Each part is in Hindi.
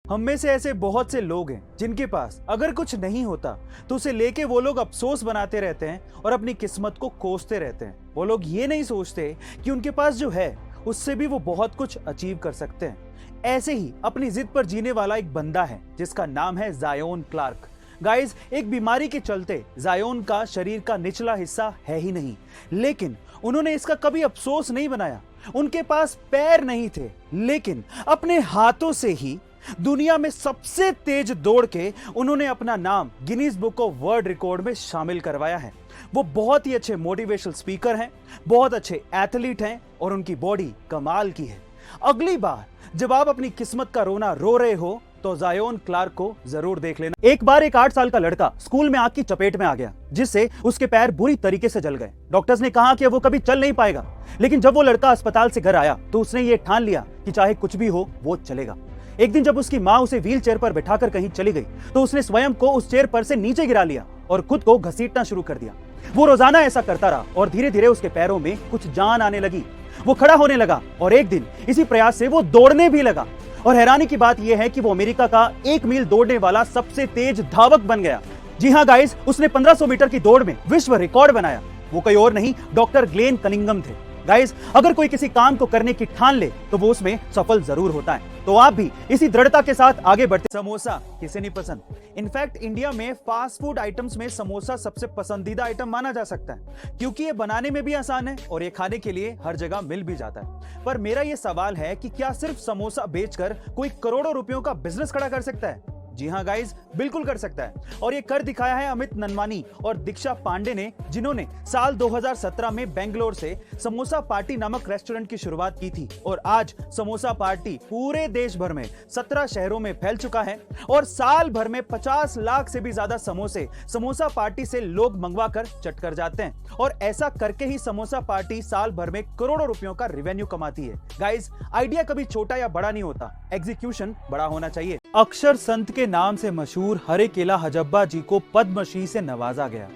हम में से ऐसे बहुत से लोग हैं जिनके पास अगर कुछ नहीं होता तो उसे लेके वो लोग अफसोस बनाते रहते हैं और अपनी किस्मत को कोसते रहते हैं। वो लोग ये नहीं सोचते कि उनके पास जो है उससे भी वो बहुत कुछ अचीव कर सकते हैं। ऐसे ही अपनी जिद पर जीने वाला एक बंदा है जिसका नाम है ज़ायोन क्लार्क। गाइस, एक बीमारी के चलते ज़ायोन का शरीर का निचला हिस्सा है ही नहीं, लेकिन उन्होंने इसका कभी अफसोस नहीं बनाया। उनके पास पैर नहीं थे, लेकिन अपने हाथों से ही दुनिया में सबसे तेज दौड़ के उन्होंने अपना नाम Guinness book of world record में शामिल करवाया है। वो बहुत ही अच्छे मोटिवेशनल स्पीकर हैं, बहुत अच्छे एथलीट हैं और उनकी बॉडी कमाल की है। अगली बार जब आप अपनी किस्मत का रोना रो रहे हो तो ज़ायोन क्लार्क को जरूर देख लेना। एक बार एक 8 साल का लड़का स्कूल में आग की चपेट में आ गया, जिससे उसके पैर बुरी तरीके से जल गए। डॉक्टर्स ने कहा कि वो कभी चल नहीं पाएगा, लेकिन जब वो लड़का अस्पताल से घर आया तो उसने ये ठान लिया कि चाहे कुछ भी हो वो चलेगा। एक दिन जब उसकी माँ उसे व्हील चेयर पर बैठाकर कहीं चली गई तो उसने स्वयं को उस चेयर पर से नीचे गिरा लिया और खुद को घसीटना शुरू कर दिया। वो रोजाना ऐसा करता रहा और धीरे धीरे उसके पैरों में कुछ जान आने लगी। वो खड़ा होने लगा और एक दिन इसी प्रयास से वो दौड़ने भी लगा। और हैरानी की बात यह है कि वो अमेरिका का 1 मील दौड़ने वाला सबसे तेज धावक बन गया। जी हाँ गाइस, उसने 1500 मीटर की दौड़ में विश्व रिकॉर्ड बनाया। वो कोई और नहीं, डॉक्टर ग्लेन कनिंगम थे। गाइस, अगर कोई किसी काम को करने की ठान ले तो वो उसमें सफल जरूर होता है। तो आप भी इसी दृढ़ता के साथ आगे बढ़ते। समोसा किसे नहीं पसंद। इनफैक्ट इंडिया में फास्ट फूड आइटम्स में समोसा सबसे पसंदीदा आइटम माना जा सकता है, क्योंकि ये बनाने में भी आसान है और ये खाने के लिए हर जगह मिल भी जाता है। पर मेरा ये सवाल है कि क्या सिर्फ समोसा बेचकर कोई करोड़ों रुपयों का बिजनेस खड़ा कर सकता है? जी हाँ गाइस, बिल्कुल कर सकता है। और ये कर दिखाया है अमित ननवानी और दीक्षा पांडे ने, जिन्होंने साल 2017 में बेंगलोर से समोसा पार्टी नामक रेस्टोरेंट की शुरुआत की थी। और आज समोसा पार्टी पूरे देश भर में 17 शहरों में फैल चुका है और साल भर में 50 लाख से भी ज्यादा समोसे समोसा पार्टी से लोग मंगवा कर चट कर जाते हैं। और ऐसा करके ही समोसा पार्टी साल भर में करोड़ों रुपयों का रेवेन्यू कमाती है। गाइस, आइडिया कभी छोटा या बड़ा नहीं होता, एग्जीक्यूशन बड़ा होना चाहिए। अक्षर संत के नाम से मशहूर हरेकेला हजब्बा जी को पद्मश्री से नवाजा गया।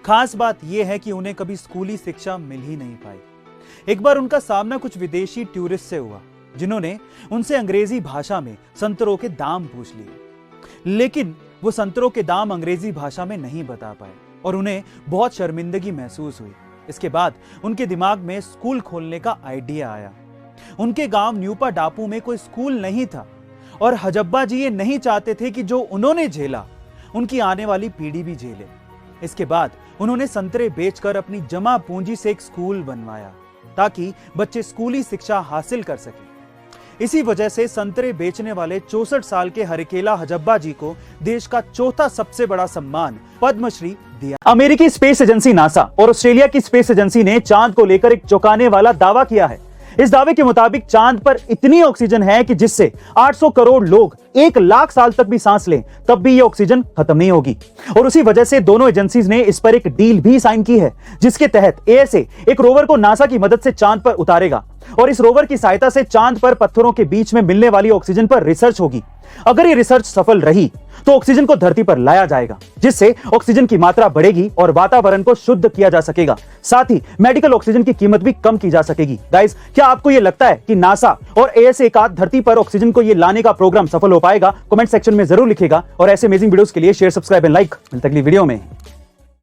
खास बात यह है कि उन्हें कभी स्कूली शिक्षा मिल ही नहीं पाई। एक बार उनका सामना कुछ विदेशी टूरिस्ट से हुआ, जिन्होंने उनसे अंग्रेजी भाषा में संतरों के दाम पूछ लिए, लेकिन वो संतरों के दाम अंग्रेजी भाषा में नहीं बता पाए और उन्हें बहुत शर्मिंदगी महसूस हुई। इसके बाद उनके दिमाग में स्कूल खोलने का आइडिया आया। उनके गांव न्यूपा डापू में कोई स्कूल नहीं था और हजब्बा जी ये नहीं चाहते थे कि जो उन्होंने झेला उनकी आने वाली पीढ़ी भी झेले। इसके बाद उन्होंने संतरे बेचकर अपनी जमा पूंजी से एक स्कूल बनवाया ताकि बच्चे स्कूली शिक्षा हासिल कर सकें। इसी वजह से संतरे बेचने वाले 64 साल के हरेकेला हजब्बा जी को देश का चौथा सबसे बड़ा सम्मान पद्मश्री दिया। अमेरिकी स्पेस एजेंसी नासा और ऑस्ट्रेलिया की स्पेस एजेंसी ने चांद को लेकर एक चौंकाने वाला दावा किया है। इस दावे के मुताबिक चांद पर इतनी ऑक्सीजन है कि जिससे 800 करोड़ लोग 1 लाख साल तक भी सांस लें तब भी ये ऑक्सीजन खत्म नहीं होगी। और उसी वजह से दोनों एजेंसीज ने इस पर एक डील भी साइन की है, जिसके तहत एएसए एक रोवर को नासा की मदद से चांद पर उतारेगा और इस रोवर की सहायता से चांद पर पत्थरों के बीच में मिलने वाली ऑक्सीजन पर रिसर्च होगी। अगर ये रिसर्च सफल रही तो ऑक्सीजन को धरती पर लाया जाएगा, जिससे ऑक्सीजन की मात्रा बढ़ेगी और वातावरण को शुद्ध किया जा सकेगा। साथ ही मेडिकल ऑक्सीजन की कीमत भी कम की जा सकेगी। गाइस, क्या आपको ये लगता है कि नासा और एएसए का धरती पर ऑक्सीजन को ये लाने का प्रोग्राम सफल हो पाएगा? कमेंट सेक्शन में जरूर लिखिएगा और ऐसे अमेजिंग वीडियोस के लिए शेयर, सब्सक्राइब एंड लाइक। मिलते हैं अगली वीडियो में।